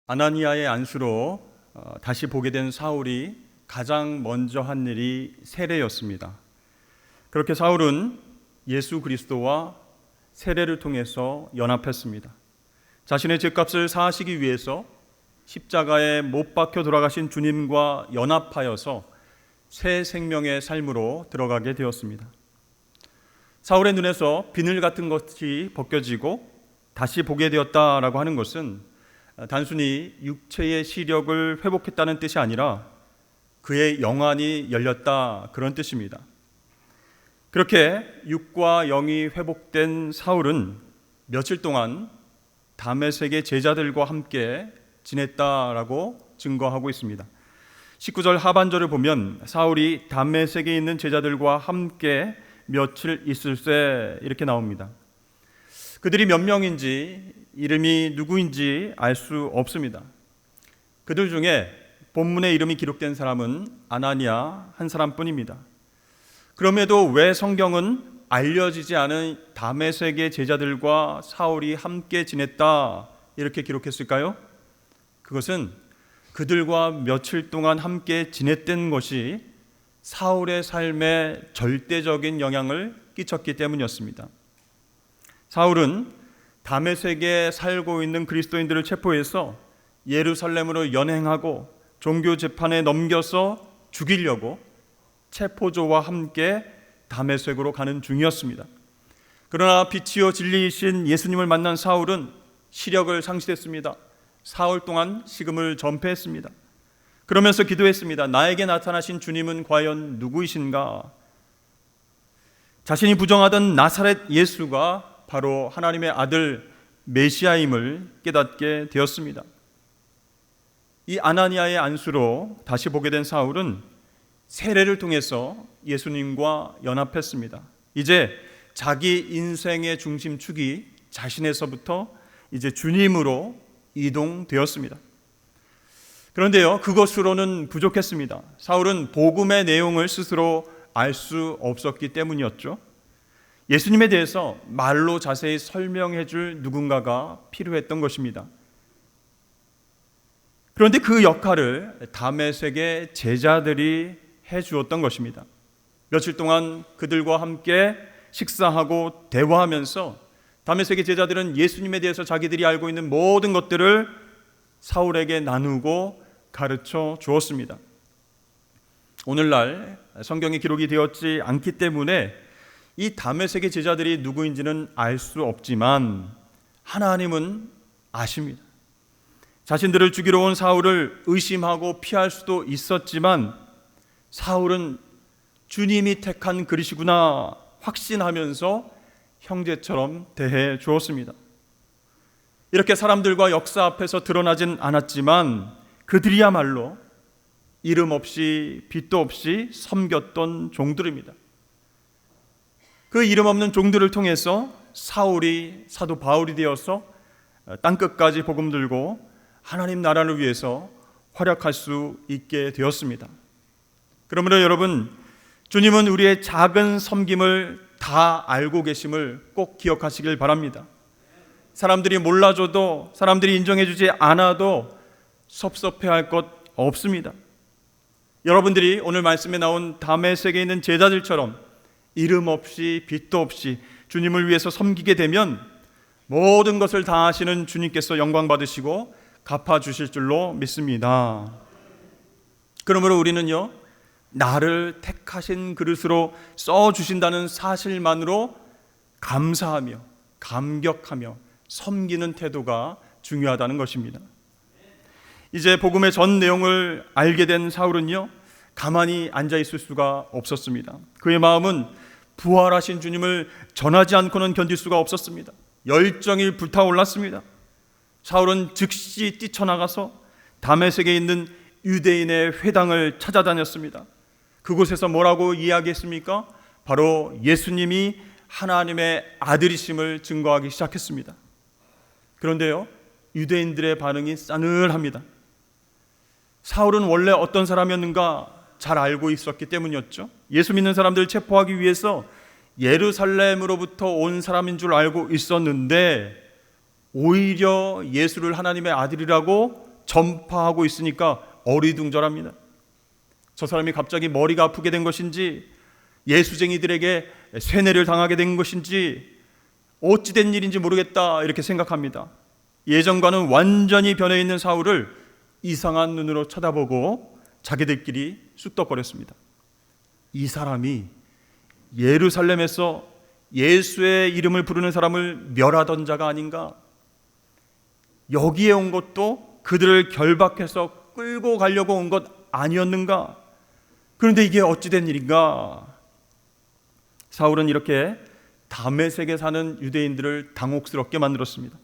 아나니아의 안수로 다시 보게 된 사울이 가장 먼저 한 일이 세례였습니다. 그렇게 사울은 예수 그리스도와 세례를 통해서 연합했습니다. 자신의 죄값을 사하시기 위해서 십자가에 못 박혀 돌아가신 주님과 연합하여서 새 생명의 삶으로 들어가게 되었습니다. 사울의 눈에서 비늘 같은 것이 벗겨지고 다시 보게 되었다라고 하는 것은 단순히 육체의 시력을 회복했다는 뜻이 아니라 그의 영안이 열렸다, 그런 뜻입니다. 그렇게 육과 영이 회복된 사울은 며칠 동안 다메섹의 제자들과 함께 지냈다라고 증거하고 있습니다. 19절 하반절을 보면 사울이 다메섹에 있는 제자들과 함께 며칠 있을세 이렇게 나옵니다. 그들이 몇 명인지, 이름이 누구인지 알 수 없습니다. 그들 중에 본문에 이름이 기록된 사람은 아나니아 한 사람뿐입니다. 그럼에도 왜 성경은 알려지지 않은 다메섹의 제자들과 사울이 함께 지냈다 이렇게 기록했을까요? 그것은 그들과 며칠 동안 함께 지냈던 것이 사울의 삶에 절대적인 영향을 끼쳤기 때문이었습니다. 사울은 다메섹에 살고 있는 그리스도인들을 체포해서 예루살렘으로 연행하고 종교 재판에 넘겨서 죽이려고 체포조와 함께 다메섹으로 가는 중이었습니다. 그러나 빛이요 진리이신 예수님을 만난 사울은 시력을 상실했습니다. 사흘 동안 식음을 전폐했습니다. 그러면서 기도했습니다. 나에게 나타나신 주님은 과연 누구이신가? 자신이 부정하던 나사렛 예수가 바로 하나님의 아들 메시아임을 깨닫게 되었습니다. 이 아나니아의 안수로 다시 보게 된 사울은 세례를 통해서 예수님과 연합했습니다. 이제 자기 인생의 중심축이 자신에서부터 이제 주님으로 이동되었습니다. 그런데요, 그것으로는 부족했습니다. 사울은 복음의 내용을 스스로 알 수 없었기 때문이었죠. 예수님에 대해서 말로 자세히 설명해 줄 누군가가 필요했던 것입니다. 그런데 그 역할을 다메섹의 제자들이 해 주었던 것입니다. 며칠 동안 그들과 함께 식사하고 대화하면서 다메섹의 제자들은 예수님에 대해서 자기들이 알고 있는 모든 것들을 사울에게 나누고 가르쳐 주었습니다. 오늘날 성경에 기록이 되었지 않기 때문에 이 다메섹의 제자들이 누구인지는 알 수 없지만 하나님은 아십니다. 자신들을 죽이러 온 사울을 의심하고 피할 수도 있었지만 사울은 주님이 택한 그리시구나 확신하면서 형제처럼 대해 주었습니다. 이렇게 사람들과 역사 앞에서 드러나진 않았지만 그들이야말로 이름 없이 빛도 없이 섬겼던 종들입니다. 그 이름 없는 종들을 통해서 사울이 사도 바울이 되어서 땅끝까지 복음 들고 하나님 나라를 위해서 활약할 수 있게 되었습니다. 그러므로 여러분, 주님은 우리의 작은 섬김을 다 알고 계심을 꼭 기억하시길 바랍니다. 사람들이 몰라줘도, 사람들이 인정해주지 않아도 섭섭해할 것 없습니다. 여러분들이 오늘 말씀에 나온 다메섹에 있는 제자들처럼 이름 없이 빛도 없이 주님을 위해서 섬기게 되면 모든 것을 다 하시는 주님께서 영광 받으시고 갚아주실 줄로 믿습니다. 그러므로 우리는요, 나를 택하신 그릇으로 써주신다는 사실만으로 감사하며 감격하며 섬기는 태도가 중요하다는 것입니다. 이제 복음의 전 내용을 알게 된 사울은요, 가만히 앉아 있을 수가 없었습니다. 그의 마음은 부활하신 주님을 전하지 않고는 견딜 수가 없었습니다. 열정이 불타올랐습니다. 사울은 즉시 뛰쳐나가서 다메섹에 있는 유대인의 회당을 찾아다녔습니다. 그곳에서 뭐라고 이야기했습니까? 바로 예수님이 하나님의 아들이심을 증거하기 시작했습니다. 그런데요, 유대인들의 반응이 싸늘합니다. 사울은 원래 어떤 사람이었는가 잘 알고 있었기 때문이었죠. 예수 믿는 사람들을 체포하기 위해서 예루살렘으로부터 온 사람인 줄 알고 있었는데 오히려 예수를 하나님의 아들이라고 전파하고 있으니까 어리둥절합니다. 저 사람이 갑자기 머리가 아프게 된 것인지, 예수쟁이들에게 세뇌를 당하게 된 것인지, 어찌된 일인지 모르겠다 이렇게 생각합니다. 예전과는 완전히 변해 있는 사울을 이상한 눈으로 쳐다보고 자기들끼리 쑥덕거렸습니다. 이 사람이 예루살렘에서 예수의 이름을 부르는 사람을 멸하던 자가 아닌가? 여기에 온 것도 그들을 결박해서 끌고 가려고 온 것 아니었는가? 그런데 이게 어찌된 일인가? 사울은 이렇게 다메섹에 사는 유대인들을 당혹스럽게 만들었습니다.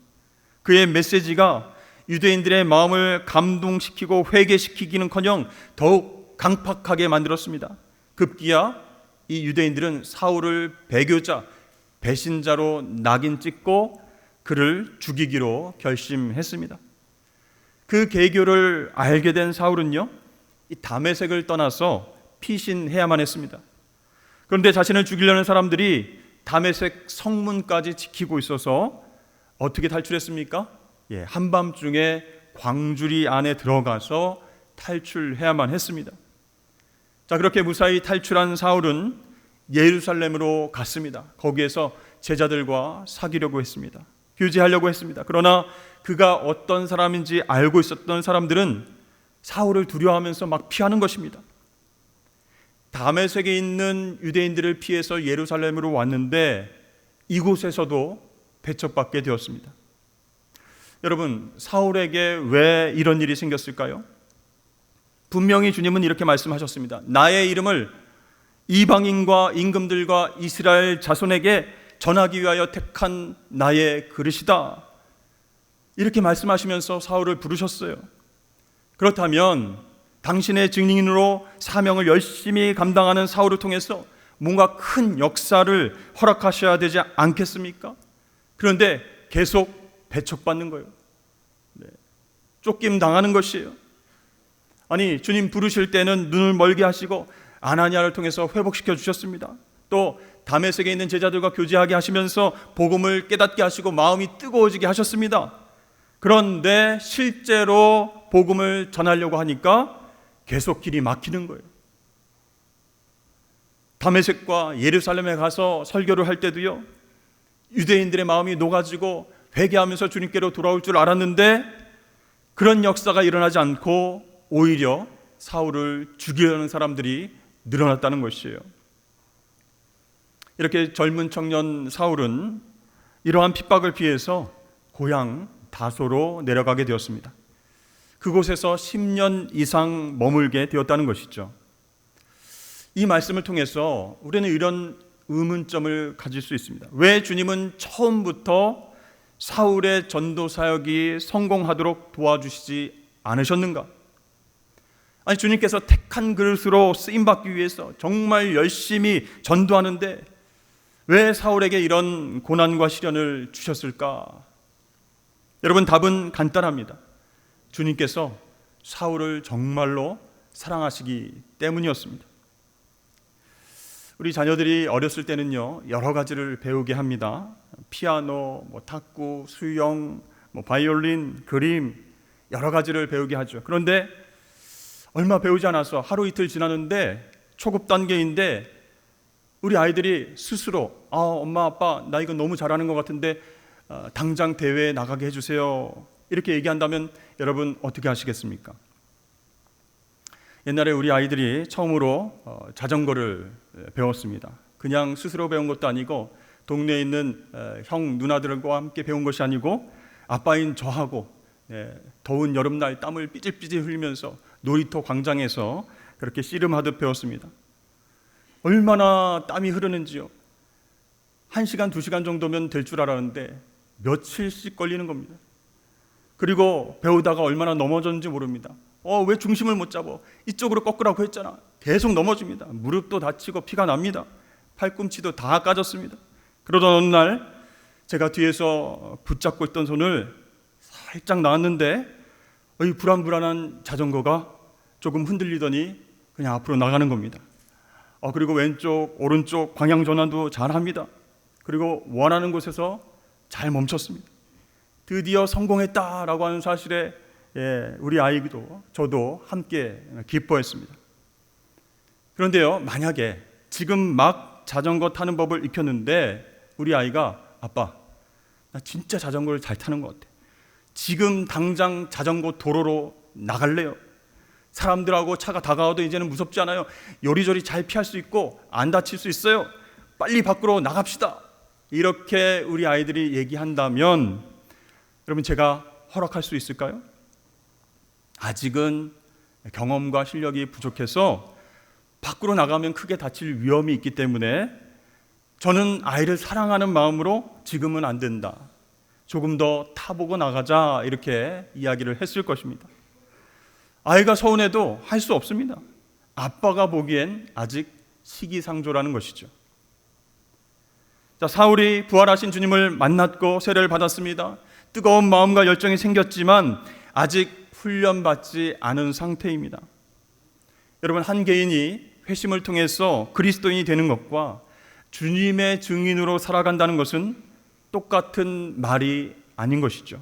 그의 메시지가 유대인들의 마음을 감동시키고 회개시키기는커녕 더욱 강팍하게 만들었습니다. 급기야 이 유대인들은 사울을 배교자, 배신자로 낙인 찍고 그를 죽이기로 결심했습니다. 그 계교를 알게 된 사울은요, 이 다메섹을 떠나서 피신해야만 했습니다. 그런데 자신을 죽이려는 사람들이 다메섹 성문까지 지키고 있어서 어떻게 탈출했습니까? 한밤중에 광주리 안에 들어가서 탈출해야만 했습니다. 자, 그렇게 무사히 탈출한 사울은 예루살렘으로 갔습니다. 거기에서 제자들과 사귀려고 했습니다. 교제하려고 했습니다. 그러나 그가 어떤 사람인지 알고 있었던 사람들은 사울을 두려워하면서 막 피하는 것입니다. 다메섹에 있는 유대인들을 피해서 예루살렘으로 왔는데 이곳에서도 배척받게 되었습니다. 여러분, 사울에게 왜 이런 일이 생겼을까요? 분명히 주님은 이렇게 말씀하셨습니다. 나의 이름을 이방인과 임금들과 이스라엘 자손에게 전하기 위하여 택한 나의 그릇이다. 이렇게 말씀하시면서 사울을 부르셨어요. 그렇다면 당신의 증인으로 사명을 열심히 감당하는 사울을 통해서 뭔가 큰 역사를 허락하셔야 되지 않겠습니까? 그런데 계속 배척받는 거예요. 쫓김 당하는 것이에요. 아니, 주님 부르실 때는 눈을 멀게 하시고 아나니아를 통해서 회복시켜 주셨습니다. 또 다메섹에 있는 제자들과 교제하게 하시면서 복음을 깨닫게 하시고 마음이 뜨거워지게 하셨습니다. 그런데 실제로 복음을 전하려고 하니까 계속 길이 막히는 거예요. 다메섹과 예루살렘에 가서 설교를 할 때도요, 유대인들의 마음이 녹아지고 회개하면서 주님께로 돌아올 줄 알았는데 그런 역사가 일어나지 않고 오히려 사울을 죽이려는 사람들이 늘어났다는 것이에요. 이렇게 젊은 청년 사울은 이러한 핍박을 피해서 고향 다소로 내려가게 되었습니다. 그곳에서 10년 이상 머물게 되었다는 것이죠. 이 말씀을 통해서 우리는 이런 의문점을 가질 수 있습니다. 왜 주님은 처음부터 사울의 전도 사역이 성공하도록 도와주시지 않으셨는가? 아니, 주님께서 택한 그릇으로 쓰임받기 위해서 정말 열심히 전도하는데 왜 사울에게 이런 고난과 시련을 주셨을까? 여러분, 답은 간단합니다. 주님께서 사울을 정말로 사랑하시기 때문이었습니다. 우리 자녀들이 어렸을 때는요, 여러 가지를 배우게 합니다. 피아노, 탁구, 수영, 바이올린, 그림, 여러 가지를 배우게 하죠. 그런데 얼마 배우지 않아서 하루 이틀 지났는데 초급 단계인데 우리 아이들이 스스로 엄마 아빠 나 이거 너무 잘하는 것 같은데 당장 대회에 나가게 해주세요, 이렇게 얘기한다면 여러분 어떻게 하시겠습니까? 옛날에 우리 아이들이 처음으로 자전거를 배웠습니다. 그냥 스스로 배운 것도 아니고 동네에 있는 형 누나들과 함께 배운 것이 아니고 아빠인 저하고 더운 여름날 땀을 삐질삐질 흘리면서 놀이터 광장에서 그렇게 씨름하듯 배웠습니다. 얼마나 땀이 흐르는지요. 1시간, 2시간 정도면 될 줄 알았는데 며칠씩 걸리는 겁니다. 그리고 배우다가 얼마나 넘어졌는지 모릅니다. 왜 중심을 못 잡아? 이쪽으로 꺾으라고 했잖아. 계속 넘어집니다. 무릎도 다치고 피가 납니다. 팔꿈치도 다 까졌습니다. 그러던 어느 날 제가 뒤에서 붙잡고 있던 손을 살짝 놨는데 이 불안불안한 자전거가 조금 흔들리더니 그냥 앞으로 나가는 겁니다. 그리고 왼쪽 오른쪽 방향 전환도 잘합니다. 그리고 원하는 곳에서 잘 멈췄습니다. 드디어 성공했다라고 하는 사실에 우리 아이도 저도 함께 기뻐했습니다. 그런데요, 만약에 지금 막 자전거 타는 법을 익혔는데 우리 아이가 아빠, 나 진짜 자전거를 잘 타는 것 같아. 지금 당장 자전거 도로로 나갈래요. 사람들하고 차가 다가와도 이제는 무섭지 않아요. 요리조리 잘 피할 수 있고 안 다칠 수 있어요. 빨리 밖으로 나갑시다. 이렇게 우리 아이들이 얘기한다면 여러분 제가 허락할 수 있을까요? 아직은 경험과 실력이 부족해서 밖으로 나가면 크게 다칠 위험이 있기 때문에 저는 아이를 사랑하는 마음으로 지금은 안 된다. 조금 더 타보고 나가자 이렇게 이야기를 했을 것입니다. 아이가 서운해도 할 수 없습니다. 아빠가 보기엔 아직 시기상조라는 것이죠. 자, 사울이 부활하신 주님을 만났고 세례를 받았습니다. 뜨거운 마음과 열정이 생겼지만 아직 훈련받지 않은 상태입니다. 여러분, 한 개인이 회심을 통해서 그리스도인이 되는 것과 주님의 증인으로 살아간다는 것은 똑같은 말이 아닌 것이죠.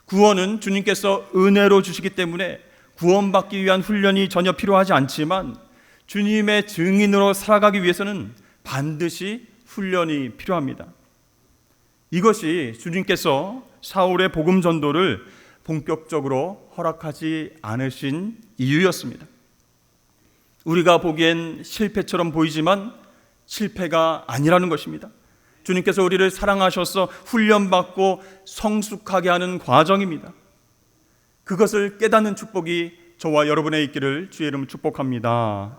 구원은 주님께서 은혜로 주시기 때문에 구원받기 위한 훈련이 전혀 필요하지 않지만 주님의 증인으로 살아가기 위해서는 반드시 훈련이 필요합니다. 이것이 주님께서 사울의 복음 전도를 본격적으로 허락하지 않으신 이유였습니다. 우리가 보기엔 실패처럼 보이지만 실패가 아니라는 것입니다. 주님께서 우리를 사랑하셔서 훈련받고 성숙하게 하는 과정입니다. 그것을 깨닫는 축복이 저와 여러분의 있기를 주의 이름으로 축복합니다.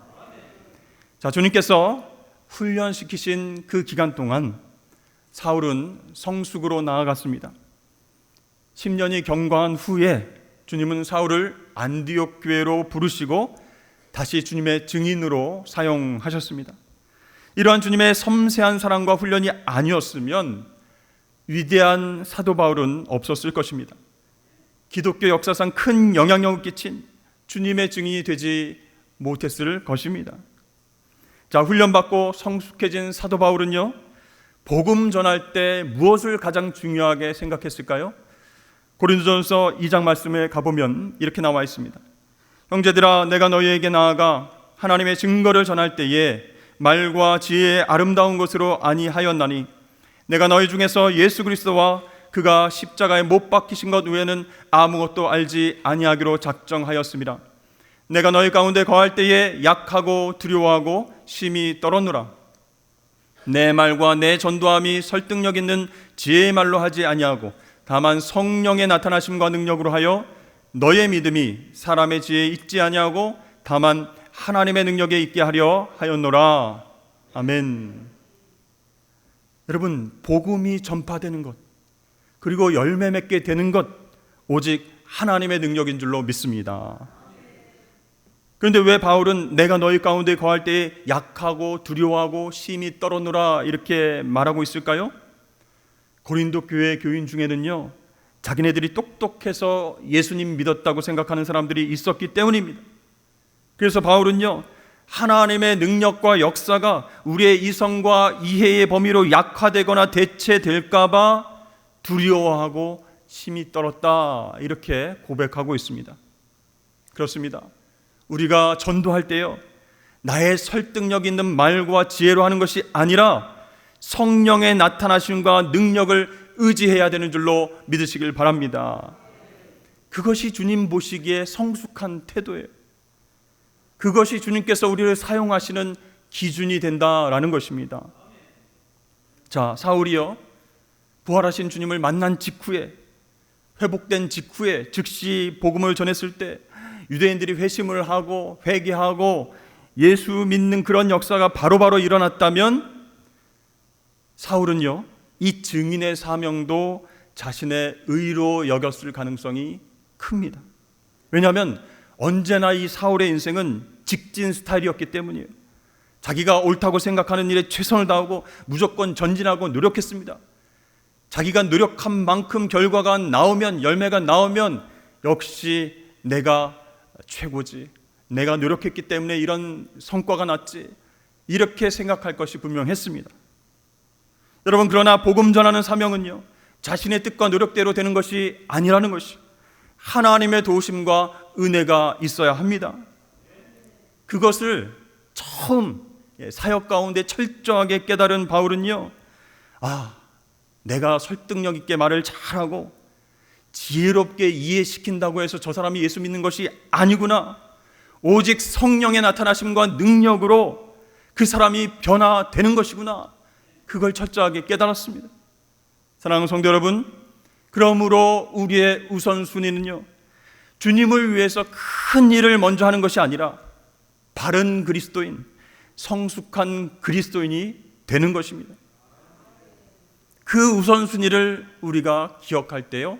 자, 주님께서 훈련시키신 그 기간 동안 사울은 성숙으로 나아갔습니다. 10년이 경과한 후에 주님은 사울을 안디옥 교회로 부르시고 다시 주님의 증인으로 사용하셨습니다. 이러한 주님의 섬세한 사랑과 훈련이 아니었으면 위대한 사도 바울은 없었을 것입니다. 기독교 역사상 큰 영향력을 끼친 주님의 증인이 되지 못했을 것입니다. 자, 훈련받고 성숙해진 사도 바울은요, 복음 전할 때 무엇을 가장 중요하게 생각했을까요? 고린도전서 2장 말씀에 가보면 이렇게 나와 있습니다. 형제들아, 내가 너희에게 나아가 하나님의 증거를 전할 때에 말과 지혜의 아름다운 것으로 아니하였나니 내가 너희 중에서 예수 그리스도와 그가 십자가에 못 박히신 것 외에는 아무것도 알지 아니하기로 작정하였습니다. 내가 너희 가운데 거할 때에 약하고 두려워하고 심히 떨었노라. 내 말과 내 전도함이 설득력 있는 지혜의 말로 하지 아니하고 다만 성령의 나타나심과 능력으로 하여 너의 믿음이 사람의 지혜에 있지 아니하고 다만 하나님의 능력에 있게 하려 하였노라. 아멘. 여러분, 복음이 전파되는 것 그리고 열매 맺게 되는 것 오직 하나님의 능력인 줄로 믿습니다. 그런데 왜 바울은 내가 너희 가운데 거할 때에 약하고 두려워하고 심히 떨었노라 이렇게 말하고 있을까요? 고린도 교회 교인 중에는요, 자기네들이 똑똑해서 예수님 믿었다고 생각하는 사람들이 있었기 때문입니다. 그래서 바울은요, 하나님의 능력과 역사가 우리의 이성과 이해의 범위로 약화되거나 대체될까 봐 두려워하고 심히 떨었다 이렇게 고백하고 있습니다. 그렇습니다. 우리가 전도할 때요, 나의 설득력 있는 말과 지혜로 하는 것이 아니라 성령의 나타나심과 능력을 의지해야 되는 줄로 믿으시길 바랍니다. 그것이 주님 보시기에 성숙한 태도예요. 그것이 주님께서 우리를 사용하시는 기준이 된다라는 것입니다. 자, 사울이요, 부활하신 주님을 만난 직후에, 회복된 직후에 즉시 복음을 전했을 때 유대인들이 회심을 하고 회개하고 예수 믿는 그런 역사가 바로바로 일어났다면 사울은요, 이 증인의 사명도 자신의 의로 여겼을 가능성이 큽니다. 왜냐하면 언제나 이 사울의 인생은 직진 스타일이었기 때문이에요. 자기가 옳다고 생각하는 일에 최선을 다하고 무조건 전진하고 노력했습니다. 자기가 노력한 만큼 결과가 나오면, 열매가 나오면 역시 내가 최고지, 내가 노력했기 때문에 이런 성과가 났지, 이렇게 생각할 것이 분명했습니다. 여러분, 그러나 복음 전하는 사명은요, 자신의 뜻과 노력대로 되는 것이 아니라는 것이, 하나님의 도우심과 은혜가 있어야 합니다. 그것을 처음 사역 가운데 철저하게 깨달은 바울은요, 내가 설득력 있게 말을 잘하고 지혜롭게 이해시킨다고 해서 저 사람이 예수 믿는 것이 아니구나. 오직 성령의 나타나심과 능력으로 그 사람이 변화되는 것이구나. 그걸 철저하게 깨달았습니다. 사랑하는 성도 여러분, 그러므로 우리의 우선순위는요, 주님을 위해서 큰 일을 먼저 하는 것이 아니라 바른 그리스도인, 성숙한 그리스도인이 되는 것입니다. 그 우선순위를 우리가 기억할 때요,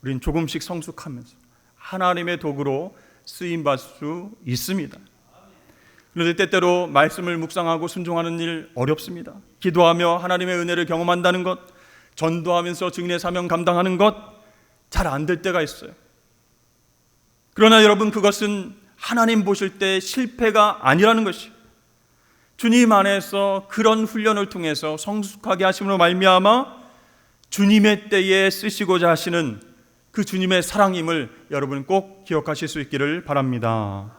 우리는 조금씩 성숙하면서 하나님의 도구로 쓰임받을 수 있습니다. 그런데 때때로 말씀을 묵상하고 순종하는 일 어렵습니다. 기도하며 하나님의 은혜를 경험한다는 것, 전도하면서 증인의 사명 감당하는 것, 잘 안 될 때가 있어요. 그러나 여러분, 그것은 하나님 보실 때 실패가 아니라는 것이, 주님 안에서 그런 훈련을 통해서 성숙하게 하심으로 말미암아 주님의 때에 쓰시고자 하시는 그 주님의 사랑임을 여러분 꼭 기억하실 수 있기를 바랍니다.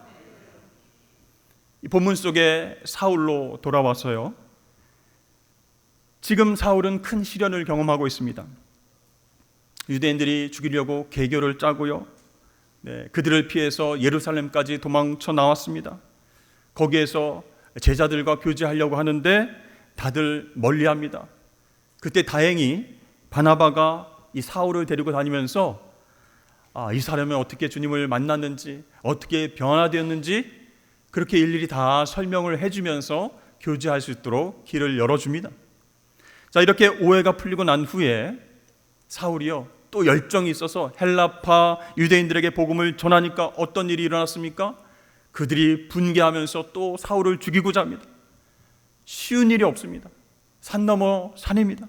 이 본문 속에 사울로 돌아와서요, 지금 사울은 큰 시련을 경험하고 있습니다. 유대인들이 죽이려고 계교를 짜고요, 그들을 피해서 예루살렘까지 도망쳐 나왔습니다. 거기에서 제자들과 교제하려고 하는데 다들 멀리합니다. 그때 다행히 바나바가 이 사울을 데리고 다니면서 이 사람은 어떻게 주님을 만났는지, 어떻게 변화되었는지 그렇게 일일이 다 설명을 해주면서 교제할 수 있도록 길을 열어줍니다. 자, 이렇게 오해가 풀리고 난 후에 사울이요, 또 열정이 있어서 헬라파 유대인들에게 복음을 전하니까 어떤 일이 일어났습니까? 그들이 분개하면서 또 사울을 죽이고자 합니다. 쉬운 일이 없습니다. 산 넘어 산입니다.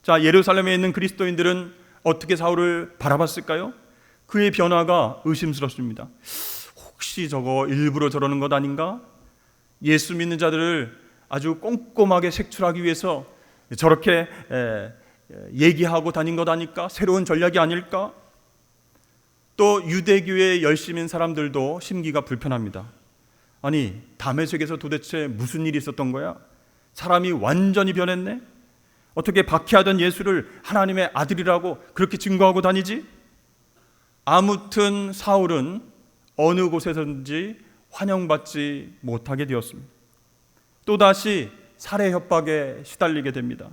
자, 예루살렘에 있는 그리스도인들은 어떻게 사울을 바라봤을까요? 그의 변화가 의심스럽습니다. 혹시 저거 일부러 저러는 것 아닌가? 예수 믿는 자들을 아주 꼼꼼하게 색출하기 위해서 저렇게 얘기하고 다닌 것 아닐까? 새로운 전략이 아닐까? 또 유대교의 열심인 사람들도 심기가 불편합니다. 아니, 다메섹에서 도대체 무슨 일이 있었던 거야? 사람이 완전히 변했네? 어떻게 박해하던 예수를 하나님의 아들이라고 그렇게 증거하고 다니지? 아무튼 사울은 어느 곳에서든지 환영받지 못하게 되었습니다. 또다시 살해 협박에 시달리게 됩니다.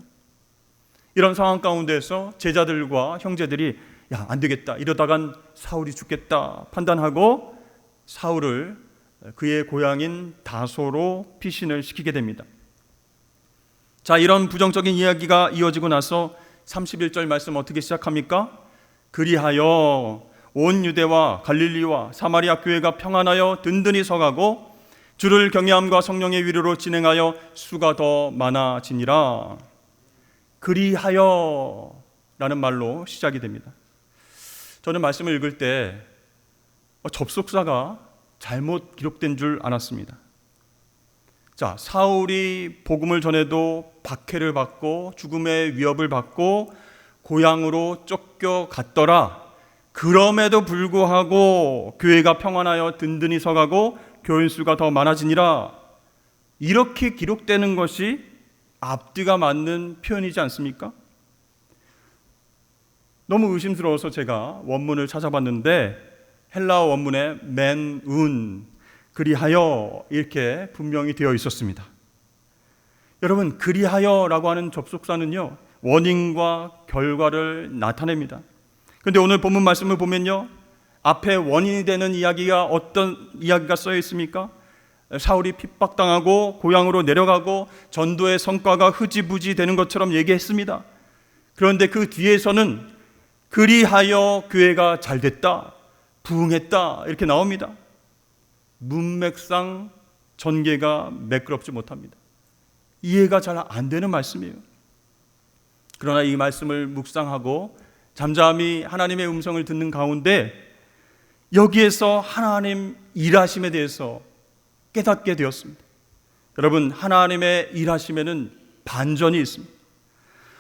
이런 상황 가운데서 제자들과 형제들이 안 되겠다, 이러다간 사울이 죽겠다 판단하고 사울을 그의 고향인 다소로 피신을 시키게 됩니다. 자, 이런 부정적인 이야기가 이어지고 나서 31절 말씀 어떻게 시작합니까? 그리하여 온 유대와 갈릴리와 사마리아 교회가 평안하여 든든히 서가고 주를 경외함과 성령의 위로로 진행하여 수가 더 많아지니라. 그리하여 라는 말로 시작이 됩니다. 저는 말씀을 읽을 때 접속사가 잘못 기록된 줄 알았습니다. 자, 사울이 복음을 전해도 박해를 받고 죽음의 위협을 받고 고향으로 쫓겨갔더라. 그럼에도 불구하고 교회가 평안하여 든든히 서가고 교인 수가 더 많아지니라. 이렇게 기록되는 것이 앞뒤가 맞는 표현이지 않습니까? 너무 의심스러워서 제가 원문을 찾아봤는데 헬라어 원문에 맨운 그리하여 이렇게 분명히 되어 있었습니다. 여러분, 그리하여라고 하는 접속사는요, 원인과 결과를 나타냅니다. 그런데 오늘 본문 말씀을 보면요, 앞에 원인이 되는 이야기가 어떤 이야기가 써여 있습니까? 사울이 핍박당하고 고향으로 내려가고 전도의 성과가 흐지부지 되는 것처럼 얘기했습니다. 그런데 그 뒤에서는 그리하여 교회가 잘 됐다, 부흥했다 이렇게 나옵니다. 문맥상 전개가 매끄럽지 못합니다. 이해가 잘 안 되는 말씀이에요. 그러나 이 말씀을 묵상하고 잠잠히 하나님의 음성을 듣는 가운데 여기에서 하나님 일하심에 대해서 깨닫게 되었습니다. 여러분, 하나님의 일하심에는 반전이 있습니다.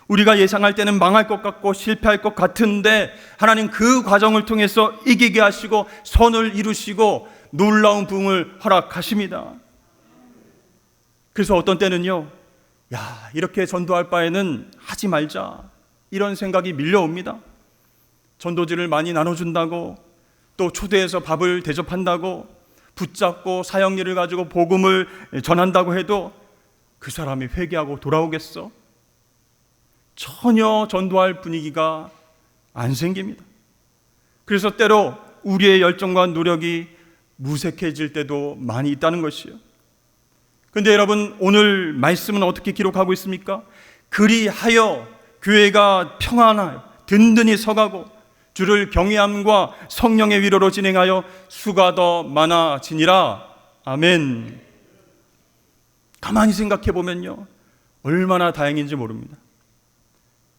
우리가 예상할 때는 망할 것 같고 실패할 것 같은데 하나님 그 과정을 통해서 이기게 하시고 선을 이루시고 놀라운 부흥을 허락하십니다. 그래서 어떤 때는요, 이렇게 전도할 바에는 하지 말자, 이런 생각이 밀려옵니다. 전도지를 많이 나눠준다고, 또 초대해서 밥을 대접한다고, 붙잡고 사형리를 가지고 복음을 전한다고 해도 그 사람이 회개하고 돌아오겠어? 전혀 전도할 분위기가 안 생깁니다. 그래서 때로 우리의 열정과 노력이 무색해질 때도 많이 있다는 것이요. 그런데 여러분, 오늘 말씀은 어떻게 기록하고 있습니까? 그리하여 교회가 평안하여 든든히 서가고 주를 경외함과 성령의 위로로 진행하여 수가 더 많아지니라. 아멘. 가만히 생각해 보면요, 얼마나 다행인지 모릅니다.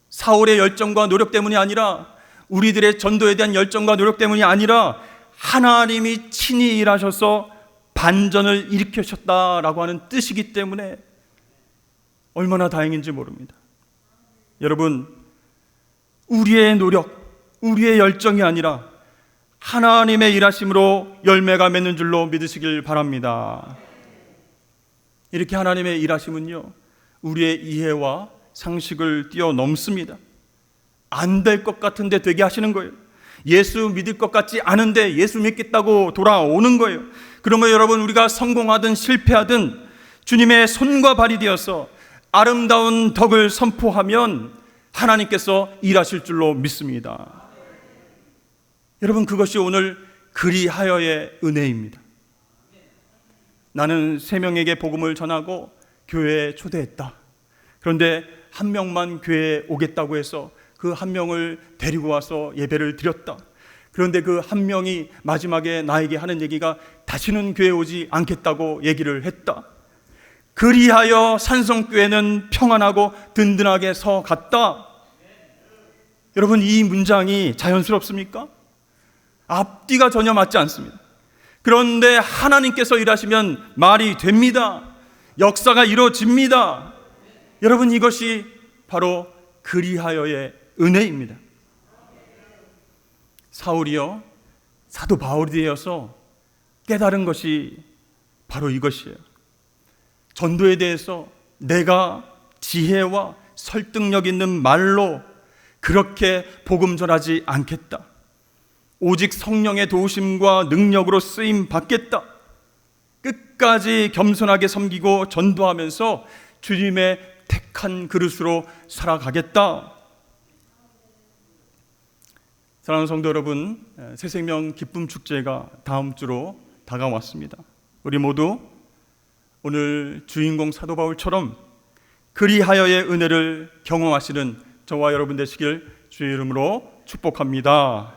사울의 열정과 노력 때문이 아니라, 우리들의 전도에 대한 열정과 노력 때문이 아니라 하나님이 친히 일하셔서 반전을 일으키셨다라고 하는 뜻이기 때문에 얼마나 다행인지 모릅니다. 여러분, 우리의 노력, 우리의 열정이 아니라 하나님의 일하심으로 열매가 맺는 줄로 믿으시길 바랍니다. 이렇게 하나님의 일하심은요, 우리의 이해와 상식을 뛰어넘습니다. 안 될 것 같은데 되게 하시는 거예요. 예수 믿을 것 같지 않은데 예수 믿겠다고 돌아오는 거예요. 그러면 여러분, 우리가 성공하든 실패하든 주님의 손과 발이 되어서 아름다운 덕을 선포하면 하나님께서 일하실 줄로 믿습니다. 여러분, 그것이 오늘 그리하여의 은혜입니다. 나는 3명에게 복음을 전하고 교회에 초대했다. 그런데 한 명만 교회에 오겠다고 해서 그 한 명을 데리고 와서 예배를 드렸다. 그런데 그 한 명이 마지막에 나에게 하는 얘기가 다시는 교회에 오지 않겠다고 얘기를 했다. 그리하여 산성교회는 평안하고 든든하게 서 갔다. 여러분, 이 문장이 자연스럽습니까? 앞뒤가 전혀 맞지 않습니다. 그런데 하나님께서 일하시면 말이 됩니다. 역사가 이루어집니다. 여러분, 이것이 바로 그리하여의 은혜입니다. 사울이요, 사도 바울이 되어서 깨달은 것이 바로 이것이에요. 전도에 대해서 내가 지혜와 설득력 있는 말로 그렇게 복음 전하지 않겠다. 오직 성령의 도우심과 능력으로 쓰임 받겠다. 끝까지 겸손하게 섬기고 전도하면서 주님의 택한 그릇으로 살아가겠다. 사랑하는 성도 여러분, 새생명 기쁨 축제가 다음 주로 다가왔습니다. 우리 모두 오늘 주인공 사도 바울처럼 그리하여의 은혜를 경험하시는 저와 여러분 되시길 주의 이름으로 축복합니다.